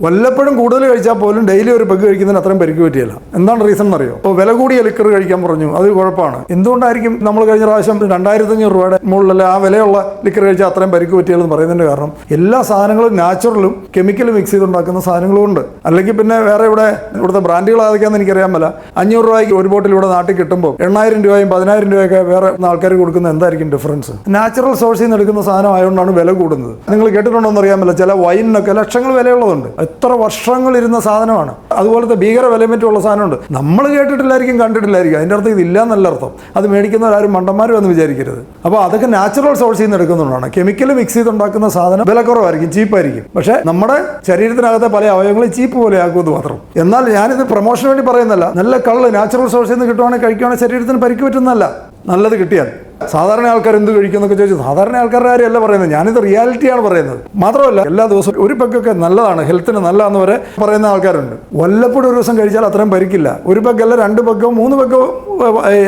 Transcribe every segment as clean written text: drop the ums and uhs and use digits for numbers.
വല്ലപ്പോഴും കൂടുതൽ കഴിച്ചാൽ പോലും ഡെയിലി ഒരു പെഗ് കഴിക്കുന്നതിന് അത്രയും പരിക്ക് പറ്റിയല്ല. എന്താണ് റീസൺ എന്നറിയോ? ഇപ്പോൾ വില കൂടിയ ലിക്കർ കഴിക്കാൻ പറഞ്ഞു, അത് കുഴപ്പമാണ്. എന്തുകൊണ്ടായിരിക്കും നമ്മൾ കഴിഞ്ഞ പ്രാവശ്യം 2500 രൂപയുടെ മുകളിലല്ല ആ വിലയുള്ള ലിക്കർ കഴിച്ചാൽ അത്രയും പരിക്ക് പറ്റിയെന്ന് പറയുന്നതിൻ്റെ കാരണം എല്ലാ സാധനങ്ങളും നാച്ചുറലും കെമിക്കലും മിക്സ് ചെയ്തുണ്ടാക്കുന്ന സാധനങ്ങളും ഉണ്ട്. അല്ലെങ്കിൽ പിന്നെ വേറെ ഇവിടുത്തെ ബ്രാൻഡുകൾ ഏതൊക്കെയാണെന്ന് എനിക്കറിയാൻ പറ്റില്ല. 500 രൂപയ്ക്ക് ഒരു ബോട്ടിൽ ഇവിടെ നാട്ടിൽ കിട്ടുമ്പോൾ 8000 രൂപയും 10000 രൂപയൊക്കെ വേറെ ആൾക്കാർ കൊടുക്കുന്ന എന്തായിരിക്കും ഡിഫറൻസ്? നാച്ചുറൽ സോഴ്സിൽ നിന്ന് എടുക്കുന്ന സാധനം ആയതുകൊണ്ടാണ് വില കൂടുന്നത്. നിങ്ങൾ കേട്ടിട്ടുണ്ടോ എന്ന് അറിയാൻ പറ്റില്ല, ചില വൈനിനൊക്കെ ലക്ഷങ്ങൾ വിലയുള്ളതുണ്ട്. എത്ര വർഷങ്ങൾ ഇരുന്ന സാധനമാണ്. അതുപോലത്തെ ഭീകര വിലമറ്റുള്ള സാധനമുണ്ട്. നമ്മൾ കേട്ടിട്ടില്ലായിരിക്കും, കണ്ടിട്ടില്ലായിരിക്കും. അതിൻ്റെ അർത്ഥം ഇതില്ല എന്നല്ല അർത്ഥം. അത് മേടിക്കുന്നവരാരും മണ്ടന്മാരും എന്ന് വിചാരിക്കരുത്. അപ്പോൾ അതൊക്കെ നാച്ചുറൽ സോഴ്സിൽ നിന്ന് എടുക്കുന്നതുകൊണ്ടാണ്. കെമിക്കൽ മിക്സ് ചെയ്തുണ്ടാക്കുന്ന സാധനം വില കുറവായിരിക്കും, ചീപ്പായിരിക്കും. പക്ഷേ നമ്മുടെ ശരീരത്തിനകത്തെ പല അവയവങ്ങളും ചീപ്പ് പോലെ ആക്കുമെന്ന് മാത്രം. എന്നാൽ ഞാനിത് പ്രൊമോഷന് വേണ്ടി പറയുന്നല്ല. നല്ല കള്ള് നാച്ചുറൽ സോഴ്സിൽ നിന്ന് കിട്ടുവാണെങ്കിൽ കഴിക്കുകയാണെങ്കിൽ ശരീരത്തിന് പരിക്ക് പറ്റുന്നതല്ല, നല്ലത് കിട്ടിയാൽ. സാധാരണ ആൾക്കാർ എന്ത് കഴിക്കുമെന്നൊക്കെ ചോദിച്ചു, സാധാരണ ആൾക്കാരുടെ കാര്യമല്ല പറയുന്നത്, ഞാനിത് റിയാലിറ്റിയാണ് പറയുന്നത്. മാത്രമല്ല എല്ലാ ദിവസവും ഒരു പെഗ്ഗൊക്കെ നല്ലതാണ്, ഹെൽത്തിന് നല്ലതാണെന്ന് വരെ പറയുന്ന ആൾക്കാരുണ്ട്. വല്ലപ്പോഴും ഒരു ദിവസം കഴിച്ചാൽ അത്രയും പരിക്കില്ല. ഒരു പെഗ്ഗല്ല, 2 പെഗ്ഗോ 3 പെഗ്ഗോ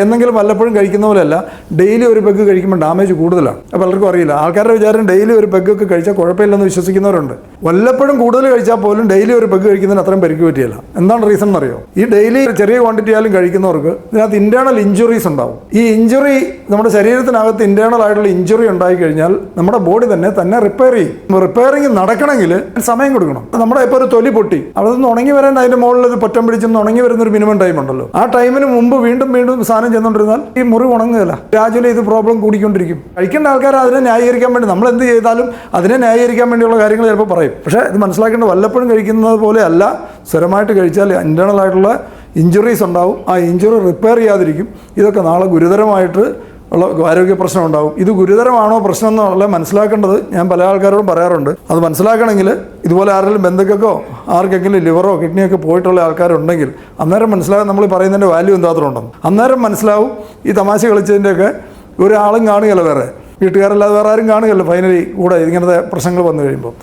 എന്തെങ്കിലും വല്ലപ്പോഴും കഴിക്കുന്ന പോലെയല്ല. ഡെയിലി ഒരു പെഗ്ഗ് കഴിക്കുമ്പോൾ ഡാമേജ് കൂടുതലാണ്. അപ്പോൾ പലർക്കും അറിയില്ല. ആൾക്കാരുടെ വിചാരം ഡെയിലി ഒരു പെഗ്ഗൊക്കെ കഴിച്ചാൽ കുഴപ്പമില്ലെന്ന് വിശ്വസിക്കുന്നവരുണ്ട്. വല്ലപ്പോഴും കൂടുതൽ കഴിച്ചാൽ പോലും ഡെയിലി ഒരു പെഗ്ഗ് കഴിക്കുന്നതിന് അത്രയും പരിക്ക് പറ്റിയല്ല. എന്താണ് റീസൺ എന്നറിയോ? ഈ ഡെയിലി ചെറിയ ക്വാണ്ടിറ്റി ആയാലും കഴിക്കുന്നവർക്ക് ഇതിനകത്ത് ഇന്റേണൽ ഇഞ്ചുറീസ് ഉണ്ടാവും. ഈ ഇഞ്ചുറി നമ്മുടെ ശരീരത്തിനകത്ത് ഇന്റേണൽ ആയിട്ടുള്ള ഇഞ്ചുറി ഉണ്ടായി കഴിഞ്ഞാൽ നമ്മുടെ ബോഡി തന്നെ റിപ്പയർ ചെയ്യും. റിപ്പയറിങ് നടക്കണമെങ്കിൽ സമയം കൊടുക്കണം. നമ്മുടെ ഇപ്പോൾ ഒരു തൊലി പൊട്ടി, അവിടെ നിന്ന് ഉണങ്ങി വരാൻ അതിന്റെ മുകളിൽ ഒരു പൊറ്റം പിടിച്ചൊന്ന് ഉണങ്ങി വരുന്നൊരു മിനിമം ടൈം ഉണ്ടല്ലോ. ആ ടൈമിന് മുമ്പ് വീണ്ടും സാധനം ചെന്നുകൊണ്ടിരുന്നാൽ ഈ മുറി ഉണങ്ങുകയില്ല. ഗ്രാജുവലി ഇത് പ്രോബ്ലം കൂടിക്കൊണ്ടിരിക്കും. കഴിക്കേണ്ട ആൾക്കാർ അതിനെ ന്യായീകരിക്കാൻ വേണ്ടി, നമ്മൾ എന്ത് ചെയ്താലും അതിനെ ന്യായീകരിക്കാൻ വേണ്ടിയുള്ള കാര്യങ്ങൾ ചിലപ്പോൾ പറയും. പക്ഷേ ഇത് മനസ്സിലാക്കേണ്ട, വല്ലപ്പോഴും കഴിക്കുന്നത് പോലെ അല്ല. സ്ഥിരമായിട്ട് കഴിച്ചാൽ ഇന്റേണൽ ആയിട്ടുള്ള ഇഞ്ചുറീസ് ഉണ്ടാവും. ആ ഇഞ്ചുറി റിപ്പയർ ചെയ്യാതിരിക്കും. ഇതൊക്കെ നാളെ ഗുരുതരമായിട്ട് ഉള്ള ആരോഗ്യ പ്രശ്നം ഉണ്ടാവും. ഇത് ഗുരുതരമാണോ പ്രശ്നം എന്നുള്ള മനസ്സിലാക്കേണ്ടത് ഞാൻ പല ആൾക്കാരോടും പറയാറുണ്ട്. അത് മനസ്സിലാക്കണമെങ്കിൽ ഇതുപോലെ ആരെങ്കിലും ബന്ധുക്കോ ആർക്കെങ്കിലും ലിവറോ കിഡ്നിയൊക്കെ പോയിട്ടുള്ള ആൾക്കാരുണ്ടെങ്കിൽ അന്നേരം മനസ്സിലാകും നമ്മൾ പറയുന്നതിൻ്റെ വാല്യൂ എന്താത്രയുണ്ടെന്ന്. അന്നേരം മനസ്സിലാവും ഈ തമാശ കളിച്ചതിൻ്റെയൊക്കെ ഒരാളും കാണുകയല്ല, വേറെ വീട്ടുകാരല്ലാതെ വേറെ ആരും കാണുകയല്ല ഫൈനലി കൂടെ ഇങ്ങനത്തെ പ്രശ്നങ്ങൾ വന്നു കഴിയുമ്പോൾ.